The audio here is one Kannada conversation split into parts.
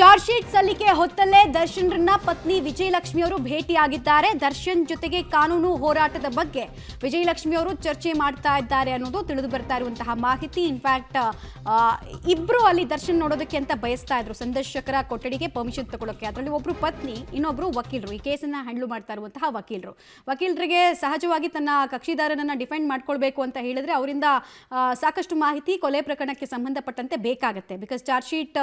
ಚಾರ್ಜ್ ಶೀಟ್ ಸಲ್ಲಿಕೆ ಹೊತ್ತಲ್ಲೇ ದರ್ಶನ್ರನ್ನ ಪತ್ನಿ ವಿಜಯಲಕ್ಷ್ಮಿ ಅವರು ಭೇಟಿಯಾಗಿದ್ದಾರೆ. ದರ್ಶನ್ ಜೊತೆಗೆ ಕಾನೂನು ಹೋರಾಟದ ಬಗ್ಗೆ ವಿಜಯಲಕ್ಷ್ಮಿ ಅವರು ಚರ್ಚೆ ಮಾಡ್ತಾ ಇದ್ದಾರೆ ಅನ್ನೋದು ತಿಳಿದು ಬರ್ತಾ ಇರುವಂತಹ ಮಾಹಿತಿ. ಇನ್ಫ್ಯಾಕ್ಟ್ ಇಬ್ರು ಅಲ್ಲಿ ದರ್ಶನ್ ನೋಡೋದಕ್ಕೆ ಅಂತ ಬಯಸ್ತಾ ಇದ್ರು, ಸಂದರ್ಶಕರ ಕೊಠಡಿಗೆ ಪರ್ಮಿಷನ್ ತಗೊಳ್ಳೋಕೆ. ಅದರಲ್ಲಿ ಒಬ್ರು ಪತ್ನಿ, ಇನ್ನೊಬ್ರು ವಕೀಲರು, ಈ ಕೇಸನ್ನ ಹ್ಯಾಂಡಲ್ ಮಾಡ್ತಾ ಇರುವಂತಹ ವಕೀಲರಿಗೆ ಸಹಜವಾಗಿ ತನ್ನ ಕಕ್ಷಿದಾರನನ್ನ ಡಿಫೆಂಡ್ ಮಾಡ್ಕೊಳ್ಬೇಕು ಅಂತ ಹೇಳಿದ್ರೆ ಅವರಿಂದ ಸಾಕಷ್ಟು ಮಾಹಿತಿ ಕೊಲೆ ಪ್ರಕರಣಕ್ಕೆ ಸಂಬಂಧಪಟ್ಟಂತೆ ಬೇಕಾಗುತ್ತೆ. ಬಿಕಾಸ್ ಚಾರ್ಜ್ ಶೀಟ್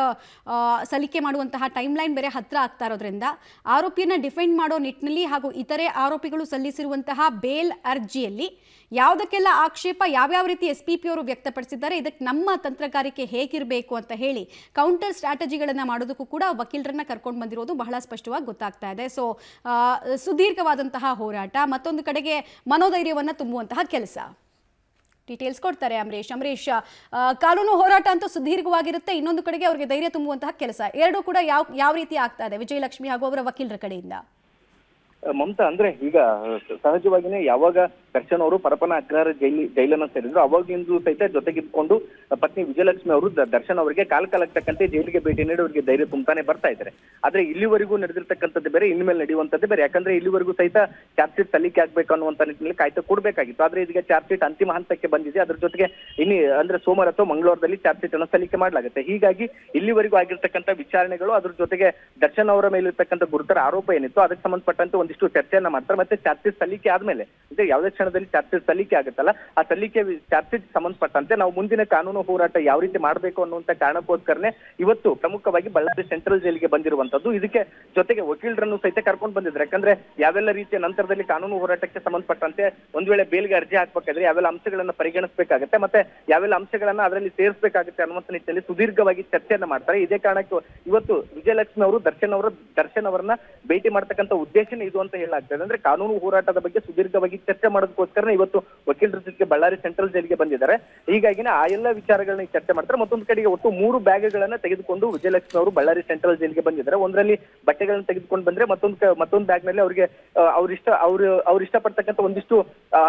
ಸಲ್ಲಿಕೆ ಮಾಡುವಂತಹ ಟೈಮ್ ಲೈನ್ ಬೇರೆ ಹತ್ರ ಆಗ್ತಾ ಇರೋದ್ರಿಂದ ಆರೋಪಿಯನ್ನ ಡಿಫೆಂಡ್ ಮಾಡೋ ನಿಟ್ಟಿನಲ್ಲಿ ಹಾಗೂ ಇತರೆ ಆರೋಪಿಗಳು ಸಲ್ಲಿಸಿರುವಂತಹ ಬೇಲ್ ಅರ್ಜಿಯಲ್ಲಿ ಯಾವುದಕ್ಕೆಲ್ಲ ಆಕ್ಷೇಪ ಯಾವ್ಯಾವ ರೀತಿ SPP ಅವರು ವ್ಯಕ್ತಪಡಿಸಿದ್ದಾರೆ, ಇದಕ್ಕೆ ನಮ್ಮ ತಂತ್ರಗಾರಿಕೆ ಹೇಗಿರಬೇಕು ಅಂತ ಹೇಳಿ ಕೌಂಟರ್ ಸ್ಟ್ರಾಟಜಿಗಳನ್ನು ಮಾಡೋದಕ್ಕೂ ಕೂಡ ವಕೀಲರನ್ನ ಕರ್ಕೊಂಡು ಬಂದಿರೋದು ಬಹಳ ಸ್ಪಷ್ಟವಾಗಿ ಗೊತ್ತಾಗ್ತಾ ಇದೆ. ಸೊ ಸುದೀರ್ಘವಾದಂತಹ ಹೋರಾಟ, ಮತ್ತೊಂದು ಕಡೆಗೆ ಮನೋಧೈರ್ಯವನ್ನು ತುಂಬುವಂತಹ ಕೆಲಸ. ಡೀಟೇಲ್ಸ್ ಕೊಡ್ತಾರೆ ಅಮರೇಶ್. ಕಾನೂನು ಹೋರಾಟ ಅಂತೂ ಸುದೀರ್ಘವಾಗಿರುತ್ತೆ, ಇನ್ನೊಂದು ಕಡೆಗೆ ಅವರಿಗೆ ಧೈರ್ಯ ತುಂಬುವಂತಹ ಕೆಲಸ. ಎರಡೂ ಕೂಡ ಯಾವ ರೀತಿ ಆಗ್ತಾ ಇದೆ ವಿಜಯಲಕ್ಷ್ಮಿ ಹಾಗೂ ಅವರ ವಕೀಲರ ಕಡೆಯಿಂದ? ಮಮತಾ, ಅಂದ್ರೆ ಈಗ ಸಹಜವಾಗಿನೇ ಯಾವಾಗ ದರ್ಶನ್ ಅವರು ಪರಪನ ಅಗ್ರಹಾರ ಜೈಲನ್ನ ಸೇರಿದ್ರು ಅವಾಗಿಂದು ಸಹಿತ ಜೊತೆಗಿದ್ಕೊಂಡು ಪತ್ನಿ ವಿಜಯಲಕ್ಷ್ಮಿ ಅವರು ದರ್ಶನ್ ಅವರಿಗೆ ಕಾಲಕ್ಕೆ ಜೈಲಿಗೆ ಭೇಟಿ ನೀಡಿ ಅವರಿಗೆ ಧೈರ್ಯ ತುಂಬತಾನೆ ಬರ್ತಾ ಇದ್ದಾರೆ. ಆದ್ರೆ ಇಲ್ಲಿವರೆಗೂ ನಡೆದಿರ್ತಕ್ಕಂಥದ್ದು ಬೇರೆ, ಇನ್ಮೇಲೆ ನಡೆಯುವಂತದ್ದು ಬೇರೆ. ಯಾಕಂದ್ರೆ ಇಲ್ಲಿವರೆಗೂ ಸಹಿತ ಚಾರ್ಜ್ ಶೀಟ್ ಸಲ್ಲಿಕೆ ಆಗ್ಬೇಕು ಅನ್ನುವಂತ ನಿಟ್ಟಿನಲ್ಲಿ ಕಾಯ್ತಾ ಕೊಡ್ಬೇಕಾಗಿತ್ತು. ಆದ್ರೆ ಇದೀಗ ಚಾರ್ಜ್ ಶೀಟ್ ಅಂತಿಮ ಹಂತಕ್ಕೆ ಬಂದಿದೆ. ಅದ್ರ ಜೊತೆಗೆ ಅಂದ್ರೆ ಸೋಮವಾರ ಅಥವಾ ಮಂಗಳವಾರದಲ್ಲಿ ಚಾರ್ಜ್ ಶೀಟ್ ಅನ್ನು ಸಲ್ಲಿಕೆ ಮಾಡಲಾಗುತ್ತೆ. ಹೀಗಾಗಿ ಇಲ್ಲಿವರೆಗೂ ಆಗಿರ್ತಕ್ಕಂಥ ವಿಚಾರಣೆಗಳು, ಅದ್ರ ಜೊತೆಗೆ ದರ್ಶನ್ ಅವರ ಮೇಲಿರ್ತಕ್ಕಂಥ ಗುರುತರ ಆರೋಪ ಏನಿತ್ತು ಅದಕ್ಕೆ ಸಂಬಂಧಪಟ್ಟಂತೆ ಒಂದಿಷ್ಟು ಚರ್ಚೆಯನ್ನ ಮಾಡ್ತಾರೆ. ಮತ್ತೆ ಚಾರ್ಜ್ ಶೀಟ್ ಸಲ್ಲಿಕೆ ಆದ್ಮೇಲೆ ಅಂದ್ರೆ ಯಾವುದೇ ಕ್ಷಣದಲ್ಲಿ ಚಾರ್ಜ್ ಶೀಟ್ ಸಲ್ಲಿಕೆ ಆಗುತ್ತಲ್ಲ, ಆ ಸಲ್ಲಿಕೆ ಚಾರ್ಜ್ ಶೀಟ್ ಸಂಬಂಧಪಟ್ಟಂತೆ ನಾವು ಮುಂದಿನ ಕಾನೂನು ಹೋರಾಟ ಯಾವ ರೀತಿ ಮಾಡಬೇಕು ಅನ್ನುವಂತ ಕಾರಣಕ್ಕೋಸ್ಕರನೇ ಇವತ್ತು ಪ್ರಮುಖವಾಗಿ ಬಳ್ಳಾರಿ ಸೆಂಟ್ರಲ್ ಜೈಲಿಗೆ ಬಂದಿರುವಂತದ್ದು. ಇದಕ್ಕೆ ಜೊತೆಗೆ ವಕೀಲರನ್ನು ಸಹಿತ ಕರ್ಕೊಂಡು ಬಂದಿದ್ದಾರೆ. ಯಾಕಂದ್ರೆ ಯಾವೆಲ್ಲ ರೀತಿಯ ನಂತರದಲ್ಲಿ ಕಾನೂನು ಹೋರಾಟಕ್ಕೆ ಸಂಬಂಧಪಟ್ಟಂತೆ ಒಂದ್ ವೇಳೆ ಬೇಲ್ಗೆ ಅರ್ಜಿ ಹಾಕ್ಬೇಕಾದ್ರೆ ಯಾವೆಲ್ಲ ಅಂಶಗಳನ್ನ ಪರಿಗಣಿಸಬೇಕಾಗುತ್ತೆ, ಮತ್ತೆ ಯಾವೆಲ್ಲ ಅಂಶಗಳನ್ನ ಅದರಲ್ಲಿ ಸೇರಿಸಬೇಕಾಗುತ್ತೆ ಅನ್ನುವಂತ ನಿಟ್ಟಿನಲ್ಲಿ ಸುದೀರ್ಘವಾಗಿ ಚರ್ಚೆಯನ್ನ ಮಾಡ್ತಾರೆ. ಇದೇ ಕಾರಣಕ್ಕೆ ಇವತ್ತು ವಿಜಯಲಕ್ಷ್ಮಿ ಅವರು ದರ್ಶನ್ ಅವರನ್ನ ಭೇಟಿ ಮಾಡ್ತಕ್ಕಂಥ ಉದ್ದೇಶನೇ ಇದು ಅಂತ ಹೇಳಲಾಗ್ತದೆ. ಅಂದ್ರೆ ಕಾನೂನು ಹೋರಾಟದ ಬಗ್ಗೆ ಸುದೀರ್ಘವಾಗಿ ಚರ್ಚೆ ಮಾಡೋದಕ್ಕೋಸ್ಕರ ಇವತ್ತು ವಕೀಲರ ಜೊತೆಗೆ ಬಳ್ಳಾರಿ ಸೆಂಟ್ರಲ್ ಜೈಲಿಗೆ ಬಂದಿದ್ದಾರೆ. ಹೀಗಾಗಿನ ಆ ಎಲ್ಲ ವಿಚಾರಗಳನ್ನ ಚರ್ಚೆ ಮಾಡ್ತಾರೆ. ಮತ್ತೊಂದು ಕಡೆಗೆ ಒಟ್ಟು 3 ಬ್ಯಾಗ್ಗಳನ್ನ ತೆಗೆದುಕೊಂಡು ವಿಜಯಲಕ್ಷ್ಮಿ ಅವರು ಬಳ್ಳಾರಿ ಸೆಂಟ್ರಲ್ ಜೈಲಿಗೆ ಬಂದಿದ್ದಾರೆ. ಒಂದರಲ್ಲಿ ಬಟ್ಟೆಗಳನ್ನ ತೆಗೆದುಕೊಂಡು ಬಂದ್ರೆ, ಮತ್ತೊಂದು ಬ್ಯಾಗ್ ನಲ್ಲಿ ಅವರಿಗೆ ಅವ್ರು ಇಷ್ಟಪಡ್ತಕ್ಕಂಥ ಒಂದಿಷ್ಟು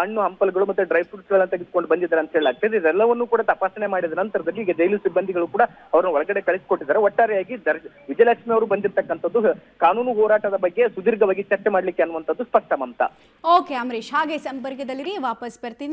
ಹಣ್ಣು ಹಂಪಲುಗಳು ಮತ್ತೆ ಡ್ರೈ ಫ್ರೂಟ್ಸ್ ಗಳನ್ನ ತೆಗೆದುಕೊಂಡು ಬಂದಿದ್ದಾರೆ ಅಂತ ಹೇಳಲಾಗ್ತದೆ. ಇದೆಲ್ಲವನ್ನೂ ಕೂಡ ತಪಾಸಣೆ ಮಾಡಿದ ನಂತರದಲ್ಲಿ ಈಗ ಜೈಲು ಸಿಬ್ಬಂದಿಗಳು ಕೂಡ ಅವ್ರನ್ನ ಒಳಗಡೆ ಕಳಿಸಿಕೊಟ್ಟಿದ್ದಾರೆ. ಒಟ್ಟಾರೆಯಾಗಿ ವಿಜಯಲಕ್ಷ್ಮಿ ಅವರು ಬಂದಿರತಕ್ಕಂಥದ್ದು ಕಾನೂನು ಹೋರಾಟದ ಬಗ್ಗೆ ಸುದೀರ್ಘವಾಗಿ ಚರ್ಚೆ ಮಾಡ್ಲಿಕ್ಕೆ ಅನ್ನುವಂಥದ್ದು ಸ್ಪಷ್ಟ. ಮಮತಾ. ಓಕೆ ಅಮರೇಶ್, ಹಾಗೆ ಸಂಪರ್ಕದಲ್ಲಿರಿ, ವಾಪಸ್ ಬರ್ತೀನಿ.